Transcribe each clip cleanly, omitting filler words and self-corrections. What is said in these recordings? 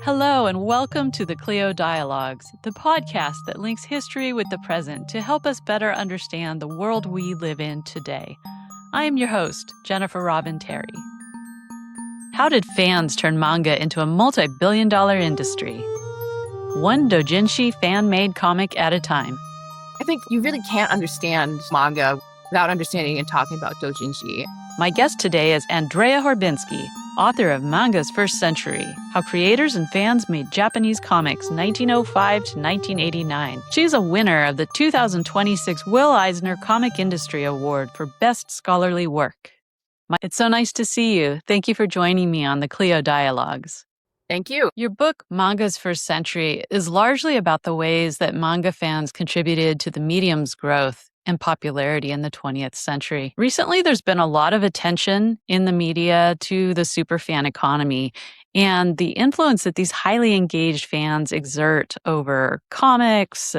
Hello, and welcome to the Clio Dialogues, the podcast that links history with the present to help us better understand the world we live in today. I am your host, Jennifer Robin Terry. How did fans turn manga into a multi-billion-dollar industry? One dōjinshi fan-made comic at a time. I think you really can't understand manga without understanding and talking about dōjinshi. My guest today is Andrea Horbinski, author of Manga's First Century, How Creators and Fans Made Japanese Comics 1905 to 1989. She's a winner of the 2026 Will Eisner Comic Industry Award for Best Scholarly Work. It's so nice to see you. Thank you for joining me on the Clio Dialogues. Thank you. Your book, Manga's First Century, is largely about the ways that manga fans contributed to the medium's growth and popularity in the 20th century. Recently, there's been a lot of attention in the media to the superfan economy and the influence that these highly engaged fans exert over comics,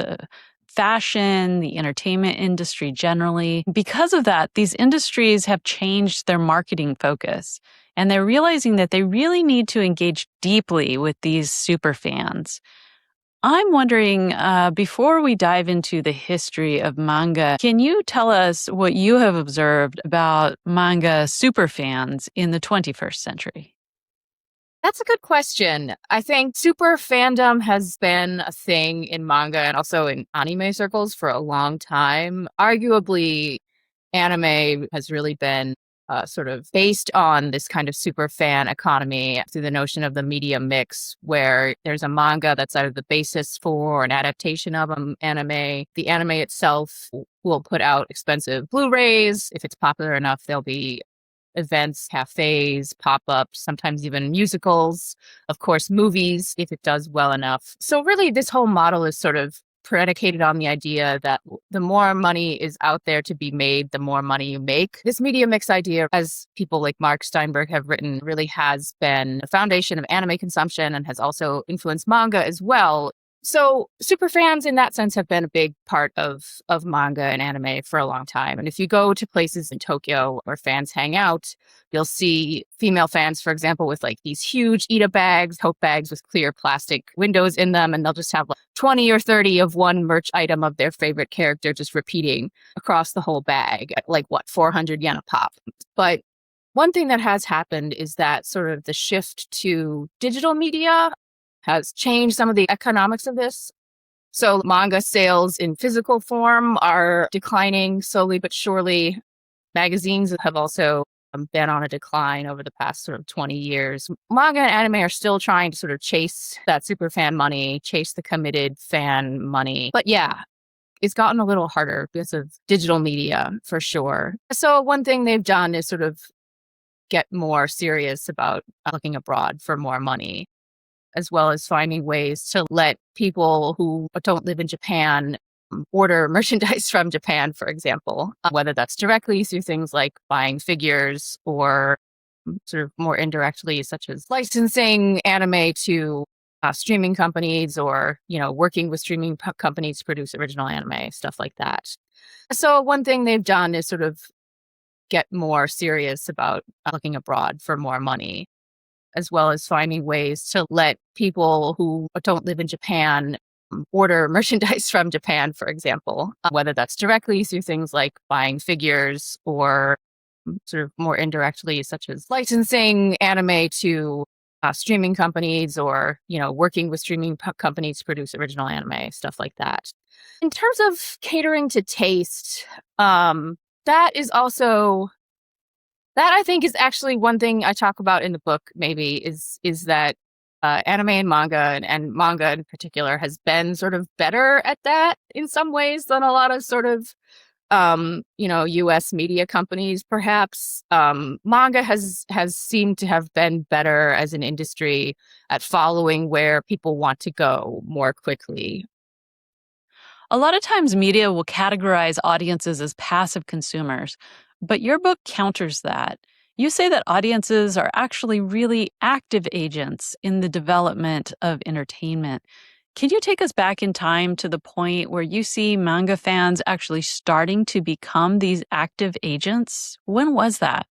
fashion, the entertainment industry generally. Because of that, these industries have changed their marketing focus, and they're realizing that they really need to engage deeply with these superfans. I'm wondering, before we dive into the history of manga, can you tell us what you have observed about manga superfans in the 21st century? That's a good question. I think super fandom has been a thing in manga and also in anime circles for a long time. Arguably, anime has really been sort of based on this kind of super fan economy through the notion of the media mix, where there's a manga that's either the basis for an adaptation of an anime. The anime itself will put out expensive Blu-rays. If it's popular enough, there'll be events, cafes, pop-ups, sometimes even musicals, of course, movies, if it does well enough. So really, this whole model is sort of predicated on the idea that the more money is out there to be made, the more money you make. This media mix idea, as people like Mark Steinberg have written, really has been the foundation of anime consumption and has also influenced manga as well. So superfans in that sense have been a big part of manga and anime for a long time. And if you go to places in Tokyo where fans hang out, you'll see female fans, for example, with like these huge Ita bags, tote bags with clear plastic windows in them. And they'll just have like 20 or 30 of one merch item of their favorite character just repeating across the whole bag at like, 400 yen a pop. But one thing that has happened is that sort of the shift to digital media has changed some of the economics of this. So manga sales in physical form are declining slowly but surely. Magazines have also been on a decline over the past sort of 20 years. Manga and anime are still trying to sort of chase that super fan money, chase the committed fan money. But yeah, it's gotten a little harder because of digital media for sure. So one thing they've done is sort of get more serious about looking abroad for more money, as well as finding ways to let people who don't live in Japan order merchandise from Japan, for example, whether that's directly through things like buying figures or sort of more indirectly, such as licensing anime to streaming companies or, working with streaming companies to produce original anime, stuff like that. So one thing they've done is sort of get more serious about looking abroad for more money, as well as finding ways to let people who don't live in Japan order merchandise from Japan, for example, whether that's directly through things like buying figures or sort of more indirectly, such as licensing anime to streaming companies or, working with streaming companies to produce original anime, stuff like that. In terms of catering to taste, that I think is actually one thing I talk about in the book, maybe, is that anime and manga in particular has been sort of better at that in some ways than a lot of sort of, US media companies, perhaps. Manga has seemed to have been better as an industry at following where people want to go more quickly. A lot of times media will categorize audiences as passive consumers, but your book counters that. You say that audiences are actually really active agents in the development of entertainment. Can you take us back in time to the point where you see manga fans actually starting to become these active agents? When was that?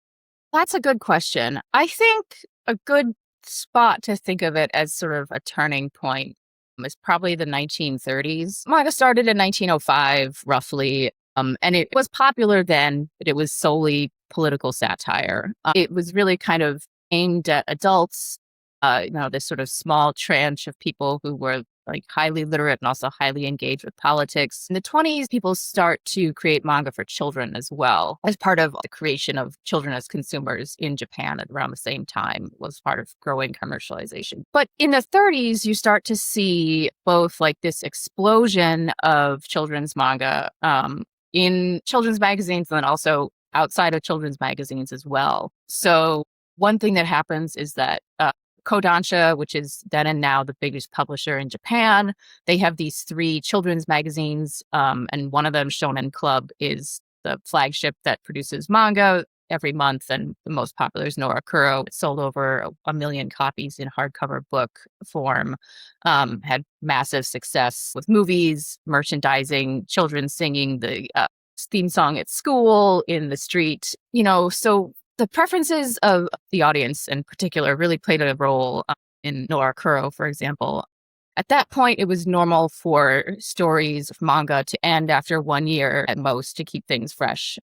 That's a good question. I think a good spot to think of it as sort of a turning point is probably the 1930s. Manga started in 1905, roughly, and it was popular then, but it was solely political satire. It was really kind of aimed at adults, this sort of small tranche of people who were like highly literate and also highly engaged with politics. In the 20s, people start to create manga for children as well, as part of the creation of children as consumers in Japan at around the same time. Was part of growing commercialization. But in the 30s, you start to see both like this explosion of children's manga in children's magazines and then also outside of children's magazines as well. So one thing that happens is that Kodansha, which is then and now the biggest publisher in Japan, they have these 3 children's magazines, and one of them, Shonen Club, is the flagship that produces manga every month, and the most popular is Norakuro. It sold over 1 million copies in hardcover book form, had massive success with movies, merchandising, children singing the theme song at school, in the street, so the preferences of the audience in particular really played a role in Norakuro, for example. At that point, it was normal for stories of manga to end after 1 year at most to keep things fresh.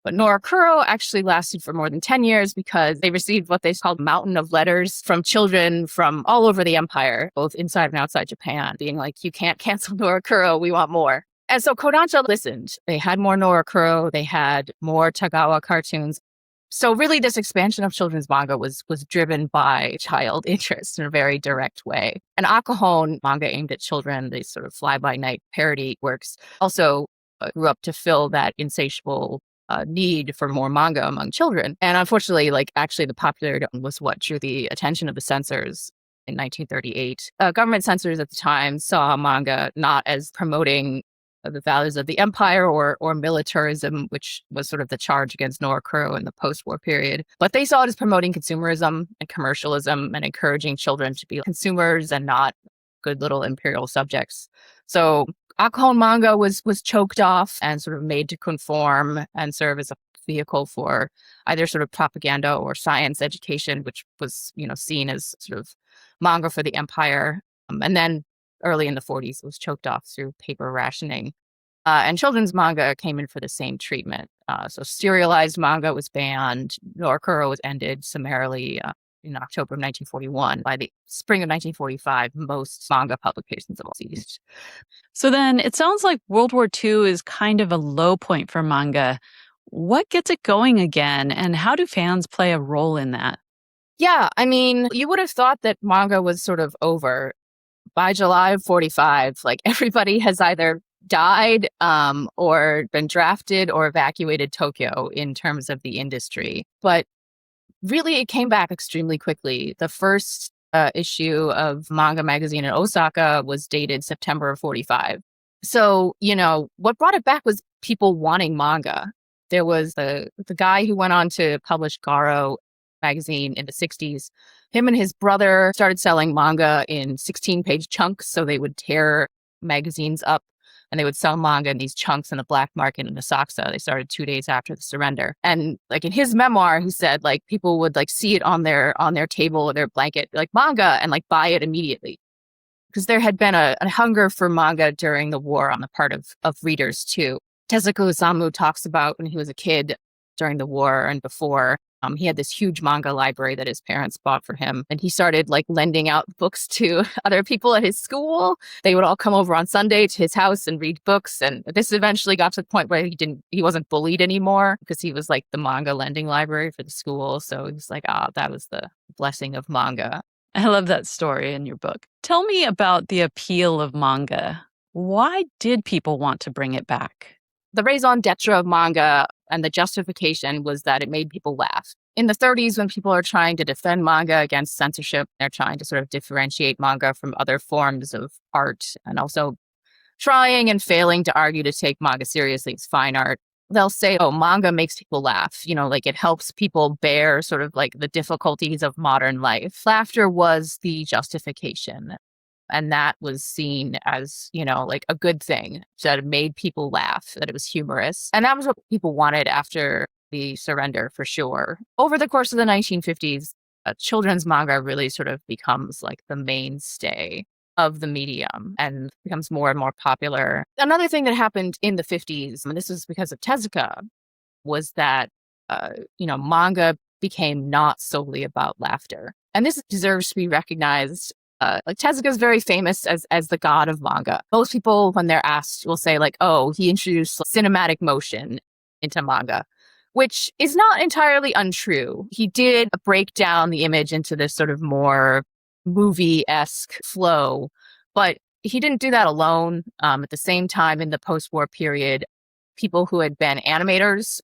But Norakuro actually lasted for more than 10 years because they received what they called mountain of letters from children from all over the empire, both inside and outside Japan, being like, you can't cancel Norakuro, we want more. And so Kodansha listened. They had more Norakuro, they had more Tagawa cartoons. So really this expansion of children's manga was driven by child interest in a very direct way. And Akahon, manga aimed at children, these sort of fly-by-night parody works, also grew up to fill that insatiable need for more manga among children. And unfortunately, actually the popularity was what drew the attention of the censors in 1938. Government censors at the time saw manga not as promoting the values of the empire or militarism, which was sort of the charge against Norakuro in the post-war period. But they saw it as promoting consumerism and commercialism and encouraging children to be consumers and not good little imperial subjects. So Akahon manga was choked off and sort of made to conform and serve as a vehicle for either sort of propaganda or science education, which was, seen as sort of manga for the empire. And then early in the 40s, it was choked off through paper rationing. And children's manga came in for the same treatment. So serialized manga was banned. Norakuro was ended summarily in October of 1941. By the spring of 1945, most manga publications have all ceased. So then it sounds like World War II is kind of a low point for manga. What gets it going again, and how do fans play a role in that? Yeah, I mean, you would have thought that manga was sort of over. By July of 45, everybody has either died or been drafted or evacuated Tokyo in terms of the industry. But really, it came back extremely quickly. The first issue of Manga magazine in Osaka was dated September of 45. So, what brought it back was people wanting manga. There was the guy who went on to publish Garo magazine in the 60s. Him and his brother started selling manga in 16-page chunks. So they would tear magazines up and they would sell manga in these chunks in the black market in Asakusa. They started 2 days after the surrender. And in his memoir, he said people would see it on their table or their blanket, manga, and buy it immediately. Because there had been a hunger for manga during the war on the part of readers too. Tezuka Osamu talks about when he was a kid during the war and before. He had this huge manga library that his parents bought for him. And he started lending out books to other people at his school. They would all come over on Sunday to his house and read books. And this eventually got to the point where he wasn't bullied anymore because he was the manga lending library for the school. So he was that was the blessing of manga. I love that story in your book. Tell me about the appeal of manga. Why did people want to bring it back? The raison d'etre of manga and the justification was that it made people laugh. In the 30s, when people are trying to defend manga against censorship, they're trying to sort of differentiate manga from other forms of art and also trying and failing to argue to take manga seriously as fine art. They'll say, oh, manga makes people laugh. It helps people bear sort of the difficulties of modern life. Laughter was the justification. And that was seen as, a good thing, that it made people laugh, that it was humorous. And that was what people wanted after the surrender, for sure. Over the course of the 1950s, children's manga really sort of becomes like the mainstay of the medium and becomes more and more popular. Another thing that happened in the 50s, and this was because of Tezuka, was that, manga became not solely about laughter. And this deserves to be recognized. Like Tezuka is very famous as the god of manga. Most people, when they're asked, will say like, "Oh, he introduced cinematic motion into manga," which is not entirely untrue. He did break down the image into this sort of more movie-esque flow, but he didn't do that alone. At the same time, in the post-war period, people who had been animators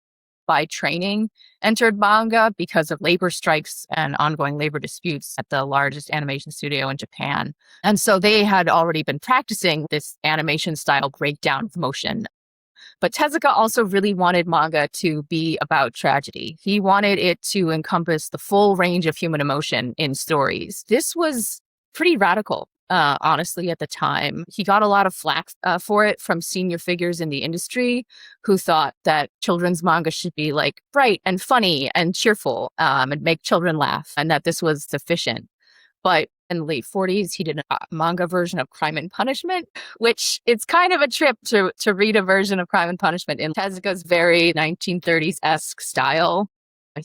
by training entered manga because of labor strikes and ongoing labor disputes at the largest animation studio in Japan. And so they had already been practicing this animation style breakdown of motion. But Tezuka also really wanted manga to be about tragedy. He wanted it to encompass the full range of human emotion in stories. This was pretty radical. Honestly, at the time, he got a lot of flack for it from senior figures in the industry who thought that children's manga should be like bright and funny and cheerful and make children laugh, and that this was sufficient. But in the late 40s, he did a manga version of Crime and Punishment, which it's kind of a trip to read a version of Crime and Punishment in Tezuka's very 1930s-esque style.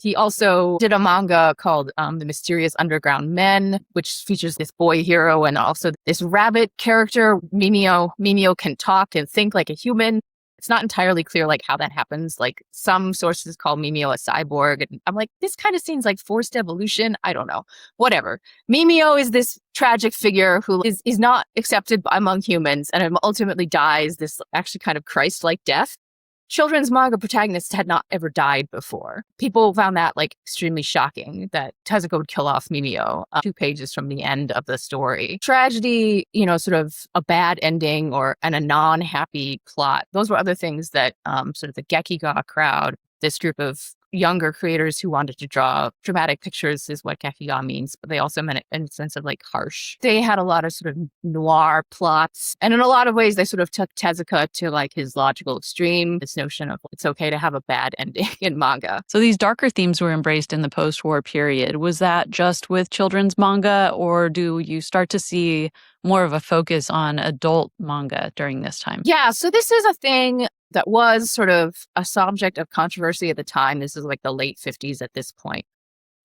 He also did a manga called The Mysterious Underground Men, which features this boy hero and also this rabbit character, Mimio. Mimio can talk and think like a human. It's not entirely clear like how that happens. Like some sources call Mimio a cyborg. And I'm like, this kind of seems like forced evolution. I don't know. Whatever. Mimio is this tragic figure who is not accepted among humans and ultimately dies this actually kind of Christ-like death. Children's manga protagonists had not ever died before. People found that like extremely shocking that Tezuka would kill off Mimio 2 pages from the end of the story. Tragedy, sort of a bad ending and a non-happy plot. Those were other things that sort of the Gekiga crowd, this group of younger creators who wanted to draw dramatic pictures is what Gekiga means, but they also meant it in a sense of like harsh. They had a lot of sort of noir plots, and in a lot of ways they sort of took Tezuka to like his logical extreme, this notion of it's okay to have a bad ending in manga. So these darker themes were embraced in the post-war period. Was that just with children's manga, or do you start to see more of a focus on adult manga during this time? Yeah, so this is a thing that was sort of a subject of controversy at the time. This is like the late 50s at this point.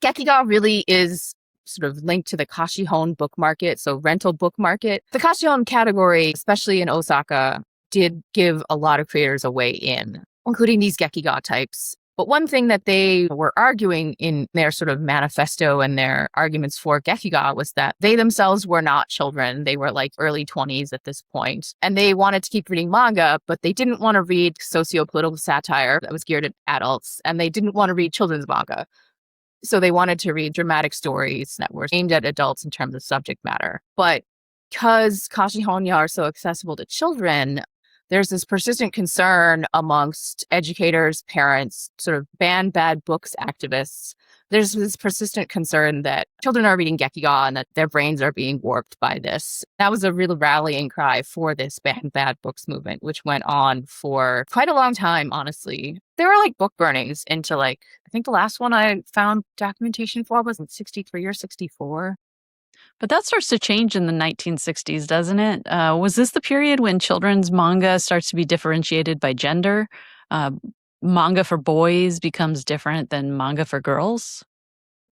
Gekiga really is sort of linked to the Kashihon book market, so rental book market. The Kashihon category, especially in Osaka, did give a lot of creators a way in, including these Gekiga types. But one thing that they were arguing in their sort of manifesto and their arguments for Gekiga was that they themselves were not children. They were like early 20s at this point. And they wanted to keep reading manga, but they didn't want to read socio-political satire that was geared at adults. And they didn't want to read children's manga. So they wanted to read dramatic stories that were aimed at adults in terms of subject matter. But because Kashihonya are so accessible to children, there's this persistent concern amongst educators, parents, sort of ban bad books activists. There's this persistent concern that children are reading Gekiga and that their brains are being warped by this. That was a real rallying cry for this ban bad books movement, which went on for quite a long time, honestly. There were like book burnings into I think the last one I found documentation for was in 63 or 64. But that starts to change in the 1960s, doesn't it? Was this the period when children's manga starts to be differentiated by gender? Manga for boys becomes different than manga for girls?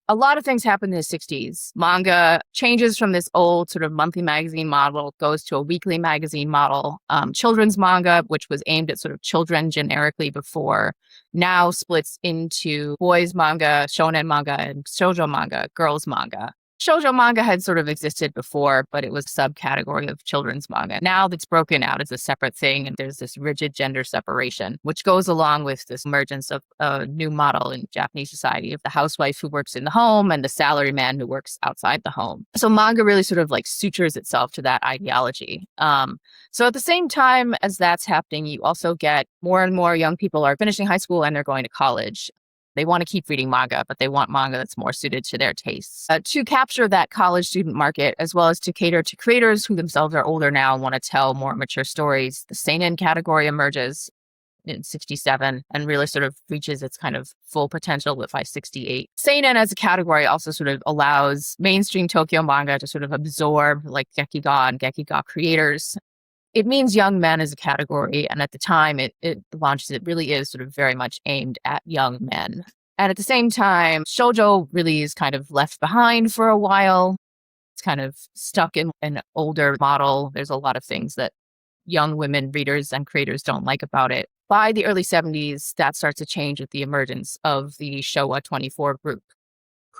A lot of things happen in the 60s. Manga changes from this old sort of monthly magazine model, goes to a weekly magazine model. Children's manga, which was aimed at sort of children generically before, now splits into boys manga, shonen manga, and shoujo manga, girls manga. Shoujo manga had sort of existed before, but it was a subcategory of children's manga. Now that's broken out as a separate thing, and there's this rigid gender separation, which goes along with this emergence of a new model in Japanese society of the housewife who works in the home and the salaryman who works outside the home. So manga really sort of like sutures itself to that ideology. So at the same time as that's happening, you also get more and more young people are finishing high school and they're going to college. They want to keep reading manga, but they want manga that's more suited to their tastes. To capture that college student market, as well as to cater to creators who themselves are older now and want to tell more mature stories, the seinen category emerges. in 67 and really sort of reaches its kind of full potential by 68. Seinen as a category also sort of allows mainstream Tokyo manga to sort of absorb like Gekiga and Gekiga creators. It means young men as a category, and at the time it launches, it really is sort of very much aimed at young men. And at the same time, shoujo really is kind of left behind for a while. It's kind of stuck in an older model. There's a lot of things that young women readers and creators don't like about it. By the early 70s, that starts to change with the emergence of the Showa 24 group,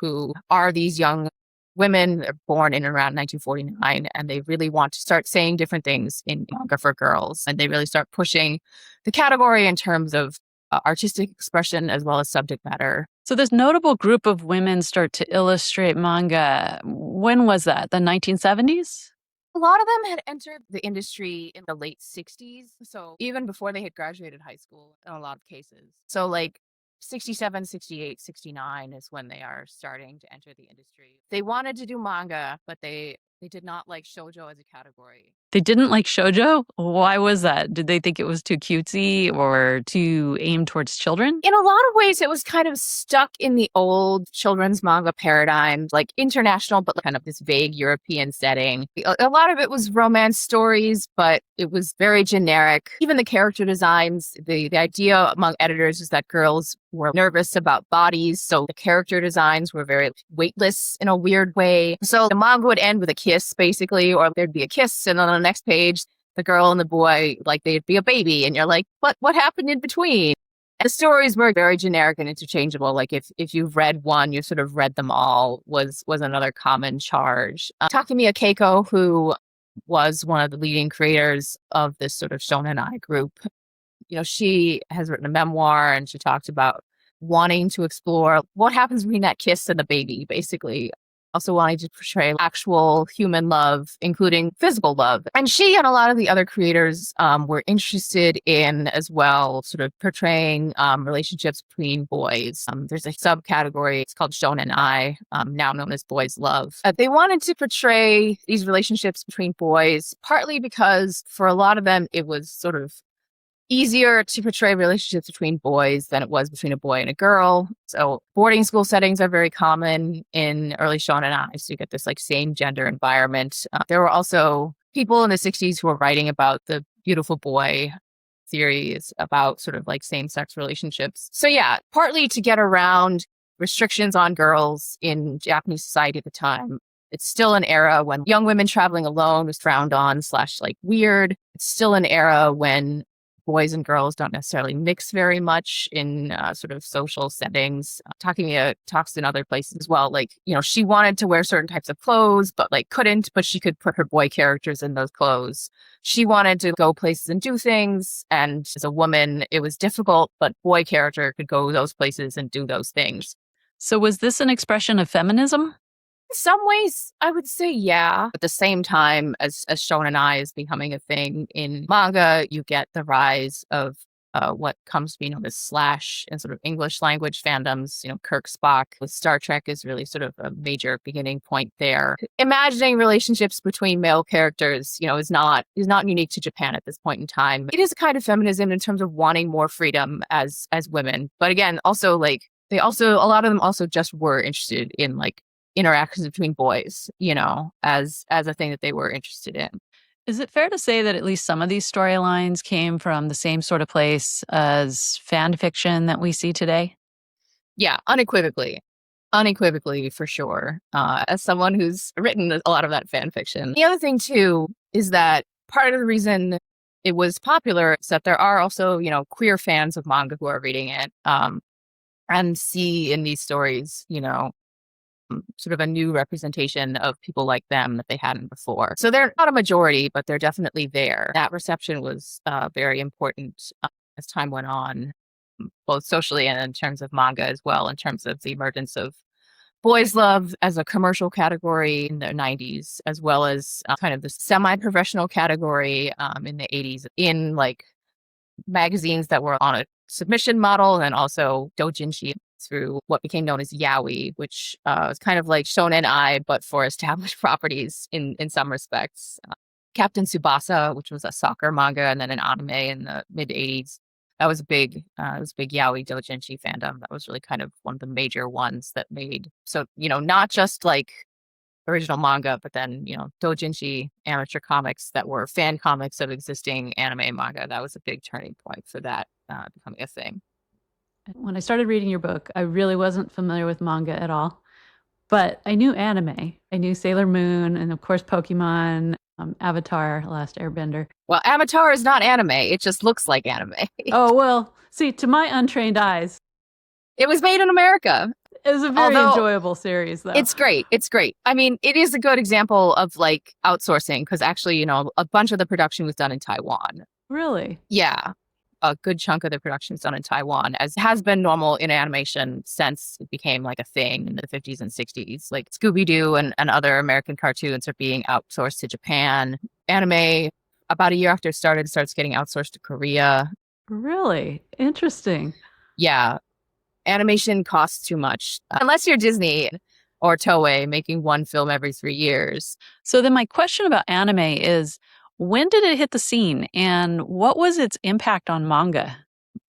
who are these young women born in and around 1949, and they really want to start saying different things in manga for girls. And they really start pushing the category in terms of artistic expression as well as subject matter. So this notable group of women start to illustrate manga. When was that? The 1970s? A lot of them had entered the industry in the late 60s. So even before they had graduated high school in a lot of cases. So like 67, 68, 69 is when they are starting to enter the industry. They wanted to do manga, but they did not like shoujo as a category. They didn't like shoujo? Why was that? Did they think it was too cutesy or too aimed towards children? In a lot of ways, it was kind of stuck in the old children's manga paradigm, like international, but kind of this vague European setting. A lot of it was romance stories, but it was very generic. Even the character designs, the idea among editors is that girls were nervous about bodies, so the character designs were very weightless in a weird way. So the manga would end with a kiss, basically, or there'd be a kiss, and then on the next page, the girl and the boy, like they'd be a baby, and you're like, what happened in between? And the stories were very generic and interchangeable. Like if you've read one, you sort of read them all was another common charge. Takemiya Keiko, who was one of the leading creators of this sort of shonen ai group, she has written a memoir, and she talked about wanting to explore what happens between that kiss and the baby, basically. Also wanting to portray actual human love, including physical love. And she and a lot of the other creators were interested in, as well, sort of portraying relationships between boys. There's a subcategory, it's called shonen ai, now known as boys love. They wanted to portray these relationships between boys, partly because for a lot of them, it was sort of easier to portray relationships between boys than it was between a boy and a girl. So boarding school settings are very common in early shonen ai. So you get this like same gender environment. There were also people in the 60s who were writing about the beautiful boy theories about sort of like same-sex relationships. So yeah, partly to get around restrictions on girls in Japanese society at the time. It's still an era when young women traveling alone was frowned on / like weird. It's still an era when boys and girls don't necessarily mix very much in sort of social settings. Takemiya talks in other places as well. Like, she wanted to wear certain types of clothes, but like couldn't, but she could put her boy characters in those clothes. She wanted to go places and do things. And as a woman, it was difficult, but boy character could go those places and do those things. So was this an expression of feminism? In some ways, I would say yeah. At the same time, as shonen ai is becoming a thing in manga, you get the rise of what comes to be known as slash in sort of English language fandoms. Kirk Spock with Star Trek is really sort of a major beginning point there. Imagining relationships between male characters, is not unique to Japan at this point in time. It is a kind of feminism in terms of wanting more freedom as women. But again, also like a lot of them also just were interested in like interactions between boys, as a thing that they were interested in. Is it fair to say that at least some of these storylines came from the same sort of place as fan fiction that we see today? Yeah, unequivocally. Unequivocally, for sure. As someone who's written a lot of that fan fiction. The other thing, too, is that part of the reason it was popular is that there are also, queer fans of manga who are reading it and see in these stories, sort of a new representation of people like them that they hadn't before. So they're not a majority, but they're definitely there. That reception was very important as time went on, both socially and in terms of manga as well, in terms of the emergence of boys love as a commercial category in the 90s, as well as kind of the semi-professional category in the 80s in like magazines that were on a submission model, and also dōjinshi through what became known as yaoi, which is kind of like shonen ai, but for established properties in some respects. Captain Tsubasa, which was a soccer manga and then an anime in the mid-80s. That was a big, yaoi dōjinshi fandom. That was really kind of one of the major ones that made, so, not just like original manga, but then, dōjinshi amateur comics that were fan comics of existing anime manga. That was a big turning point for that becoming a thing. When I started reading your book, I really wasn't familiar with manga at all, but I knew anime. I knew Sailor Moon and, of course, Pokemon, Avatar, Last Airbender. Well, Avatar is not anime. It just looks like anime. Oh, well, see, to my untrained eyes, It was made in America. it was a very enjoyable series, though. It's great. It's great. I mean, it is a good example of like outsourcing because actually, a bunch of the production was done in Taiwan. Really? Yeah. A good chunk of the production is done in Taiwan, as has been normal in animation since it became like a thing in the 50s and 60s. Like Scooby-Doo and other American cartoons are being outsourced to Japan. Anime, about a year after it starts getting outsourced to Korea. Really? Interesting. Yeah. Animation costs too much, unless you're Disney or Toei making one film every 3 years. So then my question about anime is, when did it hit the scene and what was its impact on manga?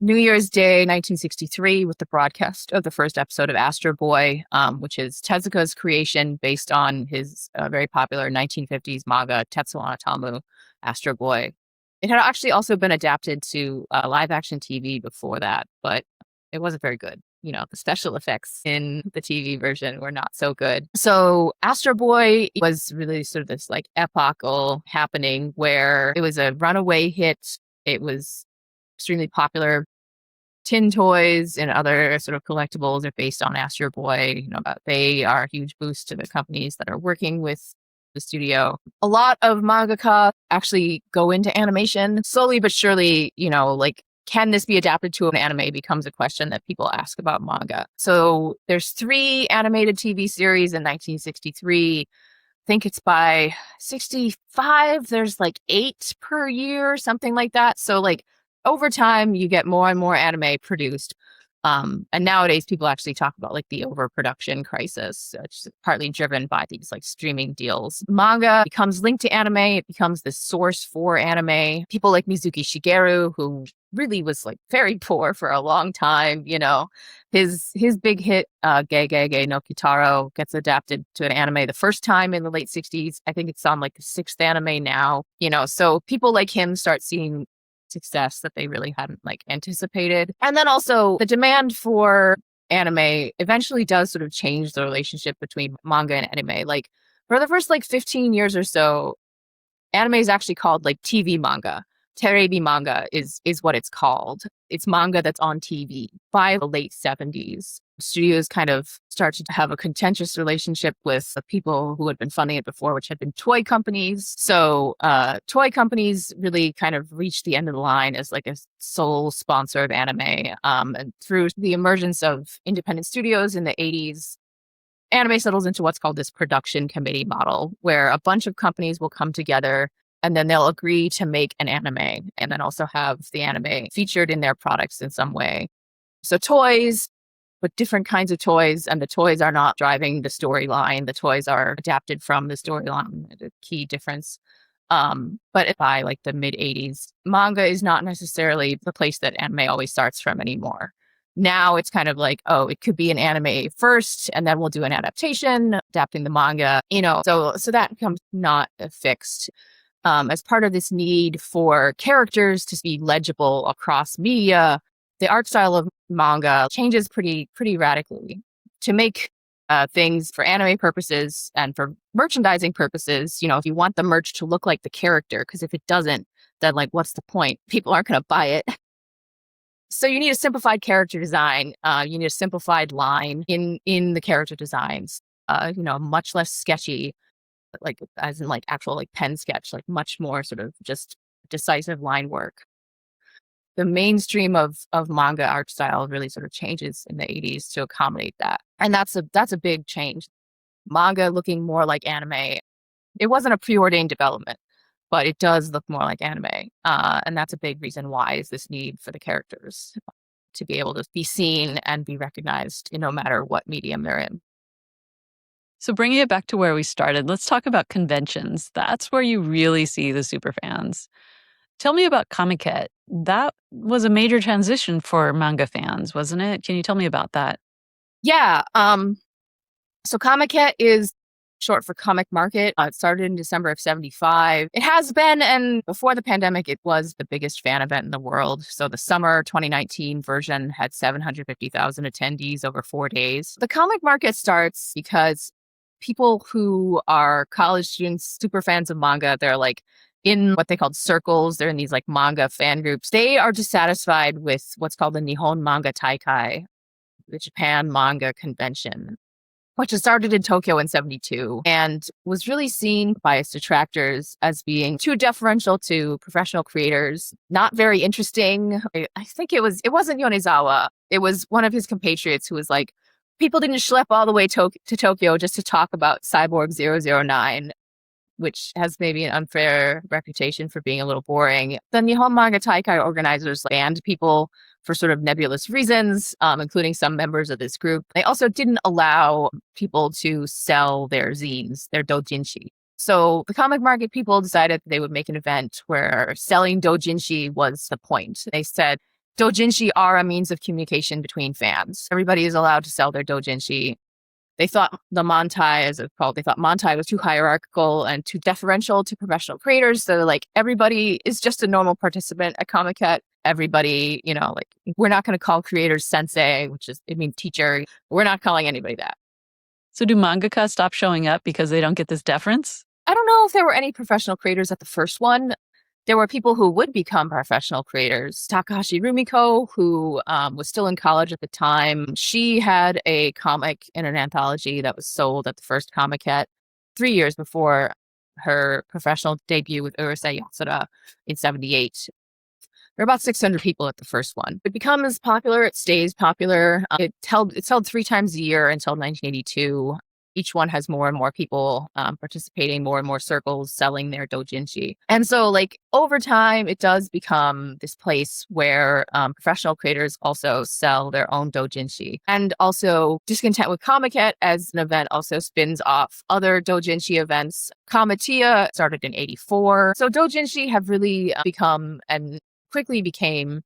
New Year's Day, 1963, with the broadcast of the first episode of Astro Boy, which is Tezuka's creation based on his very popular 1950s manga, Tetsuo Tamu, Astro Boy. It had actually also been adapted to live action TV before that, but it wasn't very good. The special effects in the TV version were not so good. So Astro Boy was really sort of this like epochal happening where it was a runaway hit. It was extremely popular. Tin toys and other sort of collectibles are based on Astro Boy. They are a huge boost to the companies that are working with the studio. A lot of mangaka actually go into animation slowly but surely. Like, can this be adapted to an anime becomes a question that people ask about manga. So there's 3 animated TV series in 1963. I think it's by 65. There's like 8 per year, something like that. So like over time, you get more and more anime produced. And nowadays people actually talk about like the overproduction crisis, which is partly driven by these like streaming deals. Manga becomes linked to anime. It becomes the source for anime. People like Mizuki Shigeru, who really was like very poor for a long time, his big hit, Ge Ge Ge no Kitaro, gets adapted to an anime the first time in the late 60s. I think it's on like the 6th anime now, so people like him start seeing success that they really hadn't like anticipated. And then also the demand for anime eventually does sort of change the relationship between manga and anime. Like for the first like 15 years or so, anime is actually called like TV manga. Terebi manga is what it's called. It's manga that's on TV. By the late 70s, studios kind of started to have a contentious relationship with the people who had been funding it before, which had been toy companies. So toy companies really kind of reached the end of the line as like a sole sponsor of anime. And through the emergence of independent studios in the 80s, anime settles into what's called this production committee model, where a bunch of companies will come together and then they'll agree to make an anime and then also have the anime featured in their products in some way. So toys, but different kinds of toys, and the toys are not driving the storyline. The toys are adapted from the storyline, the key difference. But by like the mid 80s, manga is not necessarily the place that anime always starts from anymore. Now it's kind of like, oh, it could be an anime first, and then we'll do an adaptation, adapting the manga, so that becomes not fixed. As part of this need for characters to be legible across media, the art style of manga changes pretty radically. To make things for anime purposes and for merchandising purposes, if you want the merch to look like the character, because if it doesn't, then like, what's the point? People aren't going to buy it. So you need a simplified character design. You need a simplified line in the character designs. Much less sketchy, like as in like actual like pen sketch, like much more sort of just decisive line work. The mainstream of manga art style really sort of changes in the 80s to accommodate that. And that's a big change. Manga looking more like anime. It wasn't a preordained development, but it does look more like anime. And that's a big reason why is this need for the characters to be able to be seen and be recognized no matter what medium they're in. So bringing it back to where we started, let's talk about conventions. That's where you really see the superfans. Tell me about Comiket. That was a major transition for manga fans, wasn't it? Can you tell me about that? Yeah. So Comiket is short for Comic Market. It started in December of 75. It has been, and before the pandemic, it was the biggest fan event in the world. So the summer 2019 version had 750,000 attendees over 4 days. The Comic Market starts because people who are college students, super fans of manga, they're like in what they called circles. They're in these like manga fan groups. They are dissatisfied with what's called the Nihon Manga Taikai, the Japan Manga Convention, which was started in Tokyo in 72 and was really seen by its detractors as being too deferential to professional creators, not very interesting. I think it wasn't Yonezawa. It was one of his compatriots who was like, people didn't schlep all the way to Tokyo just to talk about Cyborg 009, which has maybe an unfair reputation for being a little boring. The Nihon Manga Taikai organizers banned people for sort of nebulous reasons, including some members of this group. They also didn't allow people to sell their zines, their dōjinshi. So the comic market people decided they would make an event where selling dōjinshi was the point. They said, dōjinshi are a means of communication between fans. Everybody is allowed to sell their dōjinshi. They thought the Mantai, as it's called, they thought Mantai was too hierarchical and too deferential to professional creators. So like everybody is just a normal participant at Comiket. Everybody, like we're not going to call creators sensei, which is, teacher. We're not calling anybody that. So do mangaka stop showing up because they don't get this deference? I don't know if there were any professional creators at the first one. There were people who would become professional creators. Takahashi Rumiko, who was still in college at the time, she had a comic in an anthology that was sold at the first Comiket 3 years before her professional debut with Urusei Yatsura in 78. There were about 600 people at the first one. It becomes popular. It stays popular. It's held 3 times a year until 1982. Each one has more and more people participating, more and more circles selling their dōjinshi. And so over time, it does become this place where professional creators also sell their own dōjinshi. And also discontent with Comiket as an event also spins off other dōjinshi events. Kamitia started in 84. So dōjinshi have really become and quickly became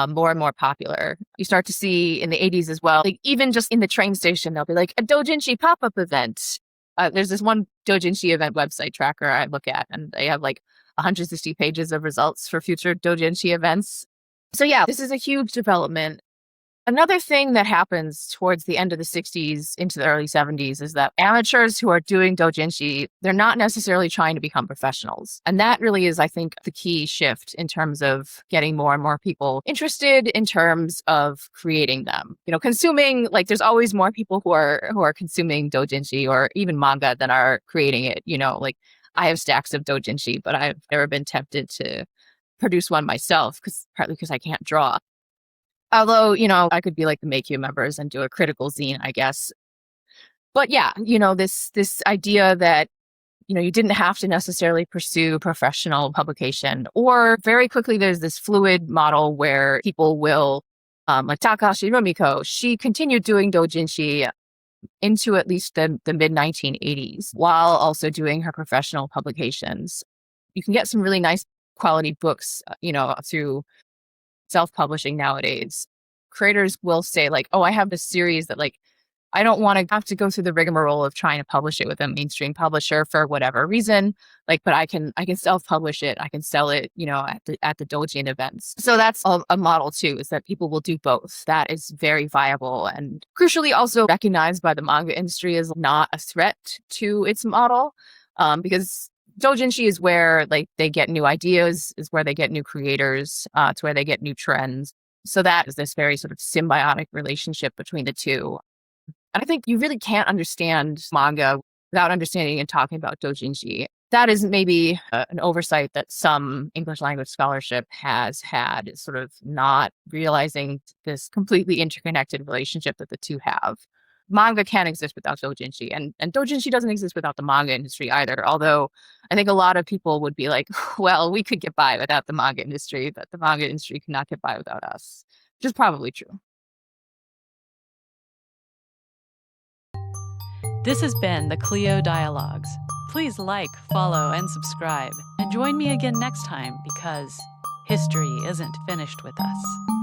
more and more popular. You start to see in the 80s as well, even just in the train station, they'll be like a dōjinshi pop-up event. There's this one dōjinshi event website tracker I look at, and they have 160 pages of results for future dōjinshi events. So yeah, this is a huge development. Another thing that happens towards the end of the 60s into the early 70s is that amateurs who are doing dōjinshi, they're not necessarily trying to become professionals. And that really is, I think, the key shift in terms of getting more and more people interested in terms of creating them. Consuming, there's always more people who are consuming dōjinshi or even manga than are creating it. I have stacks of dōjinshi, but I've never been tempted to produce one myself, partly because I can't draw. Although, I could be like the Make You members and do a critical zine, I guess. But yeah, this idea that, you didn't have to necessarily pursue professional publication, or very quickly there's this fluid model where people will, like Takahashi Rumiko, she continued doing dōjinshi into at least the mid 1980s while also doing her professional publications. You can get some really nice quality books, through self-publishing nowadays. Creators will say oh, I have this series that I don't want to have to go through the rigmarole of trying to publish it with a mainstream publisher for whatever reason. But I can self-publish it. I can sell it, at the doujin events. So that's a model too, is that people will do both. That is very viable and crucially also recognized by the manga industry as not a threat to its model, because dōjinshi is where they get new ideas, is where they get new creators, it's where they get new trends. So that is this very sort of symbiotic relationship between the two. And I think you really can't understand manga without understanding and talking about dōjinshi. That is maybe an oversight that some English language scholarship has had, is sort of not realizing this completely interconnected relationship that the two have. Manga can't exist without dōjinshi, and dōjinshi doesn't exist without the manga industry either. Although I think a lot of people would be like, well, we could get by without the manga industry, but the manga industry cannot get by without us, which is probably true. This has been the Clio Dialogues. Please like, follow, and subscribe. And join me again next time because history isn't finished with us.